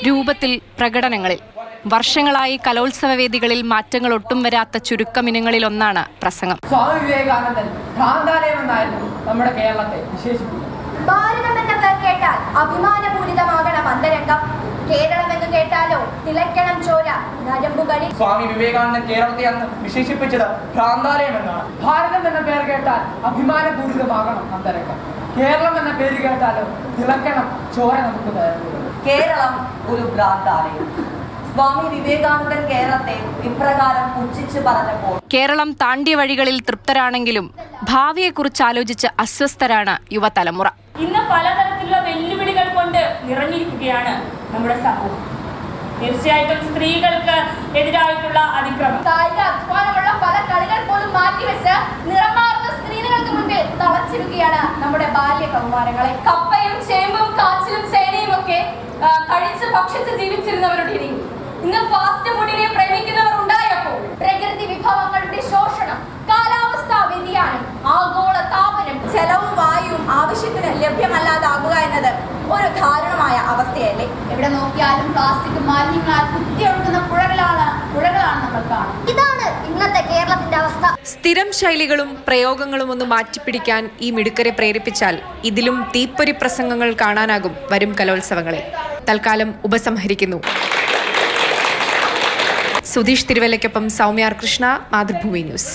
രൂപത്തിൽ, പ്രകടനങ്ങളിൽ. വർഷങ്ങളായി കലോത്സവ വേദികളിൽ മാറ്റങ്ങൾ ഒട്ടും വരാത്ത ചുരുക്കമിനങ്ങളിലൊന്നാണ് പ്രസംഗം. സ്വാമി വിവേകാനന്ദൻ ഭ്രാന്താലയമെന്നായിരുന്നു നമ്മുടെ കേരളത്തെ വിശേഷിപ്പിക്കുന്നത്. ഭാരതം എന്ന പേർ കേട്ടാൽ അഭിമാനപൂരിതമാകണം അന്തരംഗം. കേരളം എന്ന് കേട്ടാലോ തിളയ്ക്കണം ചോര നരമ്പുകളിൽ. സ്വാമി വിവേകാനന്ദൻ കേരളത്തെ അന്ന് വിശേഷിപ്പിച്ചത് ഭ്രാന്താലയം എന്നാണ്. ഭാരതം എന്ന പേർ കേട്ടാൽ അഭിമാനപൂരിതമാകണം അന്തരംഗം. കേരളം എന്ന പേര് കേട്ടാലോ തിളക്കണം ചോര നമുക്ക് നരമ്പുകളിൽ. കേരളം ഒരു ഭ്രാന്താലയം. സ്വാമി വിവേകാനന്ദൻ കേരളത്തെ ഇപ്രകാരം പുച്ഛിച്ചു പറഞ്ഞപ്പോൾ കേരളം താണ്ടിയ വഴികളിൽ തൃപ്തരാണെങ്കിലും ഭാവിയെക്കുറിച്ച് ആലോചിച്ച് അസ്വസ്ഥരാണ് യുവതലമുറ. ഇന്ന് പലതരത്തിലുള്ള വെല്ലുവിളികൾ കൊണ്ട് നിറഞ്ഞിരിക്കുകയാണ് നമ്മുടെ സമൂഹം. തീർച്ചയായിട്ടും സ്ത്രീകൾക്ക് എതിരായിട്ടുള്ള അതിക്രമം, കായിക അധ്വാനമുള്ള പല കളികൾ പോലും മാറ്റിവെച്ച് നിറമാർന്ന സ്ക്രീനുകൾക്ക് മുൻപിൽ തളച്ചിരിക്കുകയാണ് നമ്മുടെ ബാല്യ കൗമാരങ്ങളെ. കപ്പയും ചേമ്പും കാച്ചിലും ചേനയും ഒക്കെ കഴിച്ച് ഭക്ഷിച്ച് ജീവിച്ചിരുന്നവരുടെ ഇടയിൽ ഇന്ന് ഫാസ്റ്റ് ഫുഡിനെ പ്രേമിക്കുന്നവർ ഉണ്ടായപ്പോൾ പ്രകൃതി വിഭവങ്ങളുടെ ശോഷണം, കാലാവസ്ഥാ വ്യതിയാനം, ആഗോള താപനം, ജലവും വായുവും ആവശ്യത്തിന് ലഭ്യമല്ലാതാകുക എന്നത് ഒരു ദാരുണമായ അവസ്ഥയല്ലേ? എവിടെ നോക്കിയാലും പ്ലാസ്റ്റിക് മാലിന്യങ്ങളാൽ കുത്തിയൊഴുകുന്ന പുഴകളാണ് നമ്മൾ കാണുന്നത്. ഇതാണ് ഇന്നത്തെ കേരളത്തിന്റെ അവസ്ഥ. സ്ഥിരം ശൈലികളും പ്രയോഗങ്ങളും ഒന്ന് മാറ്റിപ്പിടിക്കാൻ ഈ മിടുക്കരെ പ്രേരിപ്പിച്ചാൽ ഇതിലും തീപ്പൊരി പ്രസംഗങ്ങൾ കാണാനാകും വരും കലോത്സവങ്ങളിൽ. തൽക്കാലം ഉപസംഹരിക്കുന്നു. സുധീഷ് തിരുവല്ലയ്ക്കൊപ്പം സൗമ്യ കൃഷ്ണ, മാതൃഭൂമി ന്യൂസ്.